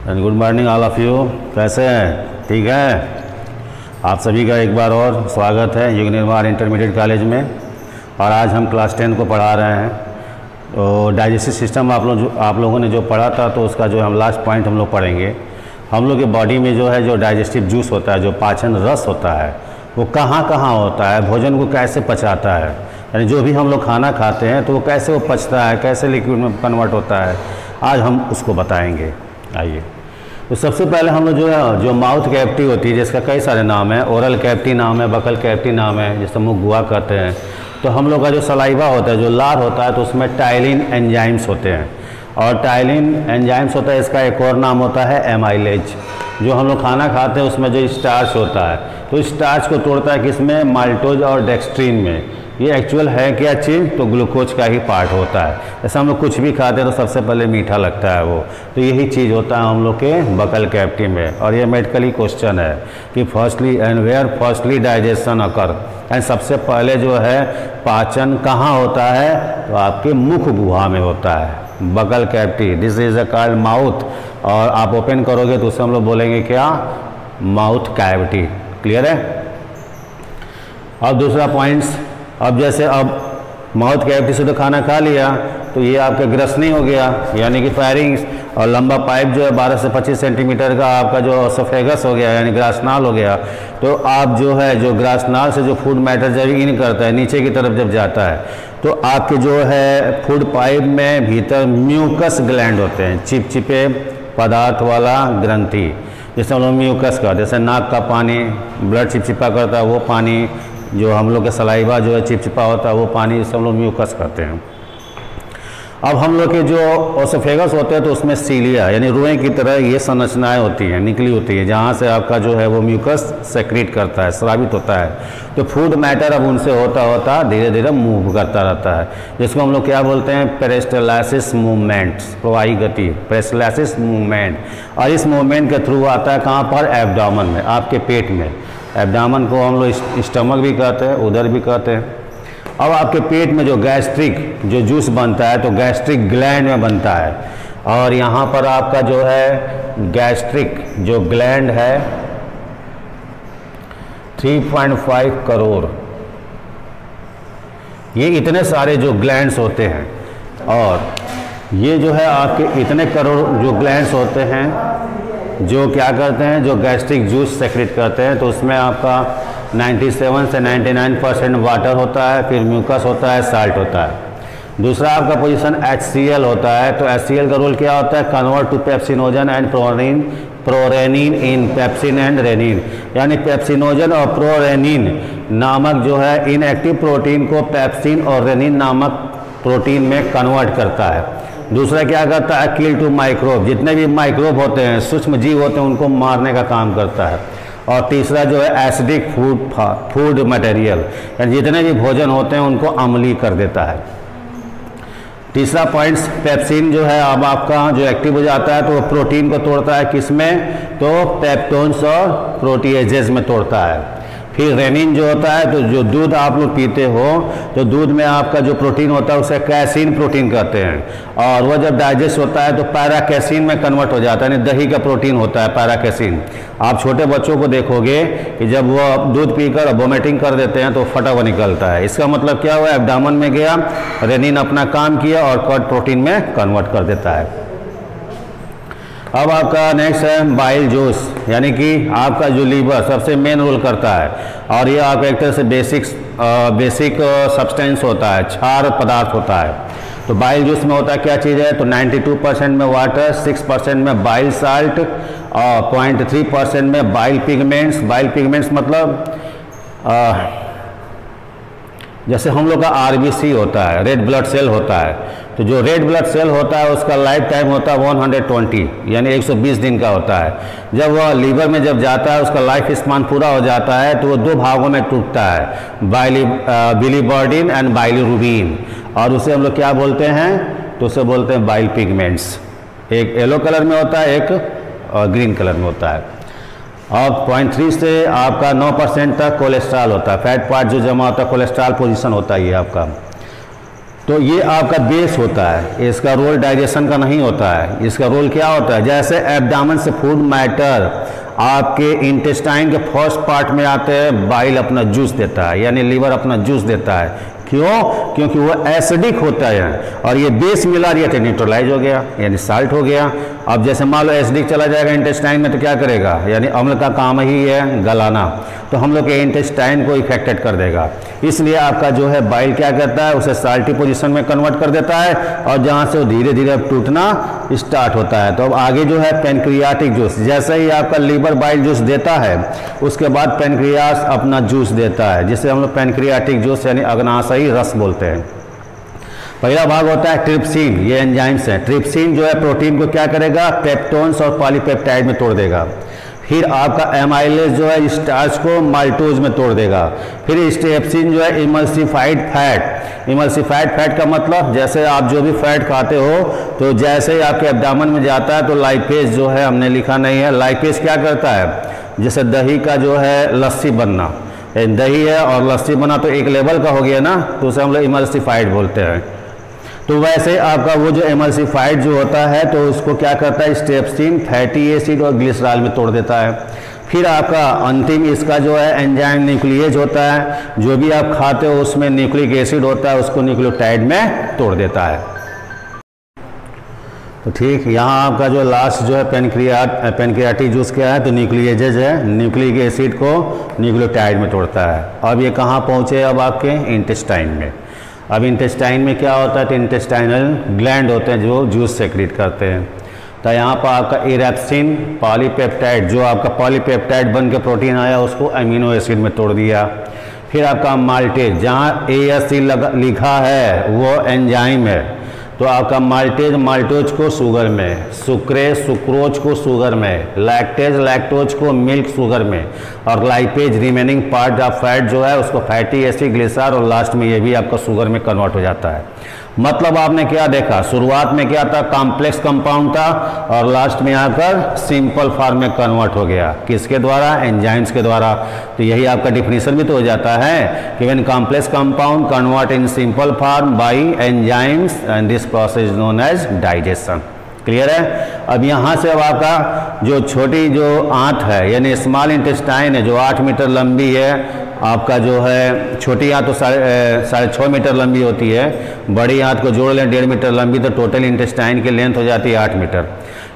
And good morning all of you. कैसे हैं? ठीक है। आप सभी का एक बार और स्वागत है युग निर्माण इंटरमीडिएट कॉलेज में। और आज हम क्लास 10 को पढ़ा रहे हैं। तो डाइजेस्टिव सिस्टम आप लोगों ने जो पढ़ा था, तो उसका जो हम लास्ट पॉइंट हम लोग पढ़ेंगे। हम लोग के बॉडी में जो है, जो डाइजेस्टिव जूस होता है, जो पाचन रस होता है, वो कहाँ कहाँ होता है, भोजन को कैसे पचाता है, यानी जो भी हम लोग खाना खाते हैं तो वो कैसे वो पचता है, कैसे लिक्विड में कन्वर्ट होता है, आज हम उसको बताएंगे। आइए, तो सबसे पहले हम लोग जो माउथ कैविटी होती है, जिसका कई सारे नाम है, ओरल कैविटी नाम है, बकल कैविटी नाम है, जिससे मुँह गुहा कहते हैं। तो हम लोग का जो सलाइवा होता है, जो लार होता है, तो उसमें टाइलिन एंजाइम्स होते हैं। और टाइलिन एंजाइम्स होता है, इसका एक और नाम होता है एमाइलेज। जो हम लोग खाना खाते हैं उसमें जो स्टार्च होता है, तो स्टार्च को तोड़ता है किसमें? माल्टोज और डेक्सट्रीन में। ये एक्चुअल है क्या चीज़? तो ग्लूकोज का ही पार्ट होता है। जैसे हम लोग कुछ भी खाते हैं तो सबसे पहले मीठा लगता है वो, तो यही चीज़ होता है हम लोग के बकल कैविटी में। और ये मेडिकली क्वेश्चन है कि firstly and where firstly digestion occur, and सबसे पहले जो है पाचन कहाँ होता है? तो आपके मुख गुहा में होता है, buccal cavity. This is a called mouth. और आप ओपन करोगे तो उससे हम लोग बोलेंगे क्या? Mouth cavity. क्लियर है? अब दूसरा पॉइंट्स, अब जैसे अब माउथ कैविटी से तो खाना खा लिया, तो ये आपका ग्रसनी हो गया, यानी कि फायरिंग्स। और लंबा पाइप जो है 12 से 25 सेंटीमीटर का आपका जो एसोफेगस हो गया, यानी ग्रासनाल हो गया। तो आप जो है, जो ग्रासनाल से जो फूड मैटर जब इन करता है, नीचे की तरफ जब जाता है, तो आपके जो है फूड पाइप में भीतर म्यूकस ग्लैंड होते हैं, चिपचिपे पदार्थ वाला ग्रंथि, जिससे हम लोग म्यूकस का, जैसे नाक का पानी ब्लड चिपचिपा करता है, वो पानी, जो हम लोग के सलाइवा जो है चिपचिपा होता है, वो पानी, जिससे हम लोग म्यूकस करते हैं। अब हम लोग के जो ओसोफेगस होते हैं, तो उसमें सीलिया, यानी रुएं की तरह ये संरचनाएं होती हैं, निकली होती है, जहाँ से आपका जो है वो म्यूकस सेक्रेट करता है, स्रावित होता है। तो फूड मैटर अब उनसे होता होता धीरे धीरे मूव करता रहता है, जिसको हम लोग क्या बोलते हैं? पेरिस्टालसिस मूवमेंट, प्रवाही गति, पेरिस्टालसिस मूवमेंट। और इस मूवमेंट के थ्रू आता है कहाँ पर? एब्डोमेन में, आपके पेट में। एब्डोमेन को हम लोग स्टमक भी कहते हैं, उधर भी कहते हैं। अब आपके पेट में जो गैस्ट्रिक जो जूस बनता है, तो गैस्ट्रिक ग्लैंड में बनता है। और यहाँ पर आपका जो है गैस्ट्रिक जो ग्लैंड है 3.5 करोड़, ये इतने सारे जो ग्लैंड्स होते हैं। और ये जो है आपके इतने करोड़ जो ग्लैंड्स होते हैं, जो क्या करते हैं? जो गैस्ट्रिक जूस सेक्रेट करते हैं। तो उसमें आपका 97 से 99% वाटर होता है, फिर म्यूकस होता है, साल्ट होता है। दूसरा आपका पोजीशन HCl होता है। तो HCl का रोल क्या होता है? Convert to pepsinogen and prorennin in pepsin and rennin, यानी पेप्सिनोजन और प्रोरेनिन नामक जो है इनएक्टिव प्रोटीन को पेप्सिन और रेनिन नामक प्रोटीन में कन्वर्ट करता है। दूसरा क्या करता है? किल टू माइक्रोब, जितने भी माइक्रोब होते हैं, सूक्ष्म जीव होते हैं, उनको मारने का काम करता है। और तीसरा जो है एसिडिक फूड मटेरियल, यानी जितने भी भोजन होते हैं उनको अम्लीय कर देता है। तीसरा पॉइंट्स, पेप्सिन जो है अब आपका जो एक्टिव हो जाता है, तो वो प्रोटीन को तोड़ता है, किसमें? तो पेप्टोन्स और प्रोटीएजेज में तोड़ता है। फिर रेनिन जो होता है, तो जो दूध आप लोग पीते हो, तो दूध में आपका जो प्रोटीन होता है उसे कैसीन प्रोटीन कहते हैं। और वह जब डाइजेस्ट होता है तो पैराकैसीन में कन्वर्ट हो जाता है, यानी दही का प्रोटीन होता है पैराकैसीन। आप छोटे बच्चों को देखोगे कि जब वो दूध पीकर वोमिटिंग कर देते हैं तो फटा हुआ निकलता है। इसका मतलब क्या हुआ? एब्डोमेन में गया, रेनिन अपना काम किया और कर्ड प्रोटीन में कन्वर्ट कर देता है। अब आपका नेक्स्ट है बाइल जूस, यानी कि आपका जो लीवर सबसे मेन रोल करता है। और ये आपका एक तरह से बेसिक सब्सटेंस होता है, क्षार पदार्थ होता है। तो बाइल जूस में होता है क्या चीज़ है? तो 92% में वाटर, 6% में बाइल साल्ट और 0.3% में बाइल पिगमेंट्स। बाइल पिगमेंट्स मतलब जैसे हम लोग का RBC होता है, रेड ब्लड सेल होता है। तो जो रेड ब्लड सेल होता है उसका लाइफ टाइम होता है 120, यानी 120 दिन का होता है। जब वह लीवर में जब जाता है, उसका लाइफ स्पान पूरा हो जाता है, तो वो दो भागों में टूटता है, बिलीबर्डिन एंड बाइलिरुबिन। और उसे हम लोग क्या बोलते हैं? तो उसे बोलते हैं बाइल पिगमेंट्स। एक येलो कलर में होता है, एक ग्रीन कलर में होता है। और 0.3 से आपका 9% तक कोलेस्ट्रॉल होता है, फैट पार्ट जो जमा होता है, कोलेस्ट्रॉल पोजीशन होता है ये आपका। तो ये आपका बेस होता है, इसका रोल डाइजेशन का नहीं होता है। इसका रोल क्या होता है, जैसे एब्डामन से फूड मैटर आपके इंटेस्टाइन के फर्स्ट पार्ट में आते हैं, बाइल अपना जूस देता है, यानी लीवर अपना जूस देता है। क्यों? क्योंकि वो एसिडिक होता है और ये बेस मिला रही है, न्यूट्रलाइज हो गया यानी साल्ट हो गया। अब जैसे मान लो एसिडिक चला जाएगा इंटेस्टाइन में तो क्या करेगा, यानी अम्ल का काम ही है गलाना, तो हम लोग के इंटेस्टाइन को इफेक्टेड कर देगा। इसलिए आपका जो है बाइल क्या करता है, उसे साल्टी पोजीशन में कन्वर्ट कर देता है और जहाँ से वो धीरे धीरे अब टूटना स्टार्ट होता है। तो अब आगे जो है पेनक्रियाटिक जूस, जैसे ही आपका लीवर बाइल जूस देता है उसके बाद पेनक्रियास अपना जूस देता है, जिसे हम लोग पेनक्रियाटिक जूस यानी अग्नाशयी रस बोलते हैं। पहला भाग होता है ट्रिप्सिन, ये एंजाइम्स हैं। ट्रिप्सिन जो है प्रोटीन को क्या करेगा, पेप्टोन्स और पॉलीपेप्टाइड में तोड़ देगा। फिर आपका एमाइलेज जो है स्टार्च को माल्टोज में तोड़ देगा। फिर स्ट्रेप्सिन जो है इमल्सिफाइड फैट, इमल्सिफाइड फैट का मतलब जैसे आप जो भी फैट खाते हो तो जैसे ही आपके एब्डामन में जाता है तो लाइपेज जो है, हमने लिखा नहीं है, लाइपेज क्या करता है, जैसे दही का जो है लस्सी बनना, दही है और लस्सी बना तो एक लेवल का हो गया ना, तो उसे हम लोग इमल्सिफाइड बोलते हैं। तो वैसे आपका वो जो एमल्सिफाइड जो होता है तो उसको क्या करता है, स्ट्रेप्सिन फैटी एसिड और ग्लिसरॉल में तोड़ देता है। फिर आपका अंतिम इसका जो है एंजाइम न्यूक्लिएज होता है, जो भी आप खाते हो उसमें न्यूक्लिक एसिड होता है, उसको न्यूक्लियोटाइड में तोड़ देता है। तो ठीक, यहाँ आपका जो लास्ट जो है पेनक्रियाटिक जूस क्या है, तो न्यूक्लिएजेज है, न्यूक्लिक एसिड को न्यूक्लियोटाइड में तोड़ता है। अब ये कहाँ पहुँचे, अब आपके इंटेस्टाइन में। अब इंटेस्टाइन में क्या होता है, तो इंटेस्टाइनल ग्लैंड होते हैं जो जूस सेक्रेट करते हैं। तो यहाँ पर आपका इरेप्सिन पॉलीपेप्टाइड, जो आपका पॉलीपेप्टाइड बन के प्रोटीन आया उसको अमीनो एसिड में तोड़ दिया। फिर आपका माल्टेज, जहाँ ASC लिखा है वो एंजाइम है, तो आपका माल्टेज माल्टोज को शुगर में, सुक्रेज सुक्रोज को शुगर में, लैक्टेज लैक्टोज को मिल्क शुगर में, और lipase remaining part of fat जो है उसको फैटी एसिड ग्लिसरॉल, और लास्ट में ये भी आपका शुगर में कन्वर्ट हो जाता है। मतलब आपने क्या देखा, शुरुआत में क्या था, कॉम्प्लेक्स कंपाउंड था और लास्ट में आकर सिंपल फॉर्म में कन्वर्ट हो गया, किसके द्वारा, एंजाइम्स के द्वारा। तो यही आपका डिफिनीशन भी तो हो जाता है कि when complex compound convert in simple form by enzymes and this process known as digestion. Clear है। अब यहाँ से अब आपका जो छोटी जो आंत है यानी स्मॉल इंटेस्टाइन है जो 8 मीटर लंबी है, आपका जो है छोटी आंत तो 6.5 मीटर लंबी होती है, बड़ी आंत को जोड़ लें 1.5 मीटर लंबी, तो टोटल इंटेस्टाइन की लेंथ हो जाती है 8 मीटर।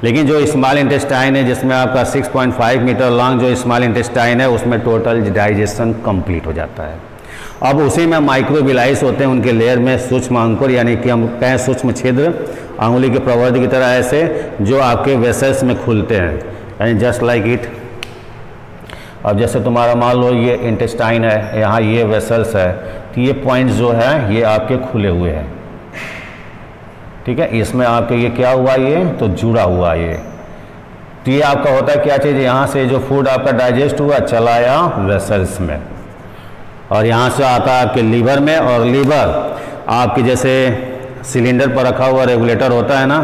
लेकिन जो स्मॉल इंटेस्टाइन है जिसमें आपका 6.5 मीटर लॉन्ग जो स्मॉल इंटेस्टाइन है उसमें टोटल डाइजेशन कंप्लीट हो जाता है। अब उसी में माइक्रोविलाइस होते हैं, उनके लेयर में सूक्ष्म अंकुर यानी कि हम कहें सूक्ष्म छिद्र अंगुली के प्रवर्ध की तरह ऐसे जो आपके वेसल्स में खुलते हैं, यानी जस्ट लाइक इट। अब जैसे तुम्हारा मान लो ये इंटेस्टाइन है, यहाँ ये वेसल्स है, तो ये पॉइंट्स जो है ये आपके खुले हुए हैं, ठीक है। इसमें आपके ये क्या हुआ, ये तो जुड़ा हुआ ये, तो ये आपका होता है क्या चीज़, यहाँ से जो फूड आपका डाइजेस्ट हुआ चला आया वेसल्स में, और यहाँ से आता है आपके लीवर में, और लीवर आपके जैसे सिलेंडर पर रखा हुआ रेगुलेटर होता है ना,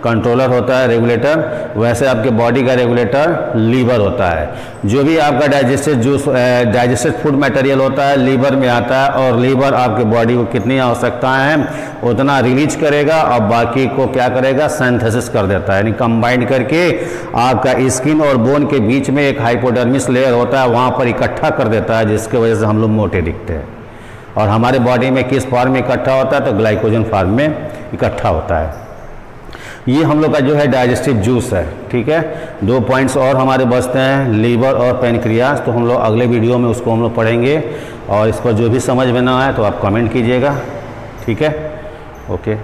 कंट्रोलर होता है रेगुलेटर, वैसे आपके बॉडी का रेगुलेटर लीवर होता है। जो भी आपका डाइजेस्टेड फूड मटेरियल होता है लीवर में आता है, और लीवर आपके बॉडी को कितनी आवश्यकताएं हैं उतना रिलीज करेगा और बाकी को क्या करेगा, सिंथेसिस कर देता है, यानी कंबाइंड करके आपका स्किन और बोन के बीच में एक हाइपोडर्मिस लेयर होता है वहाँ पर इकट्ठा कर देता है, जिसकी वजह से हम लोग मोटे दिखते हैं। और हमारे बॉडी में किस फॉर्म में इकट्ठा होता है, तो ग्लाइकोजन फॉर्म में इकट्ठा होता है। ये हम लोग का जो है डाइजेस्टिव जूस है, ठीक है। 2 पॉइंट्स और हमारे बचते हैं, लीवर और पेनक्रियास, तो हम लोग अगले वीडियो में उसको हम लोग पढ़ेंगे, और इस पर जो भी समझ में ना आए तो आप कमेंट कीजिएगा, ठीक है। ओके।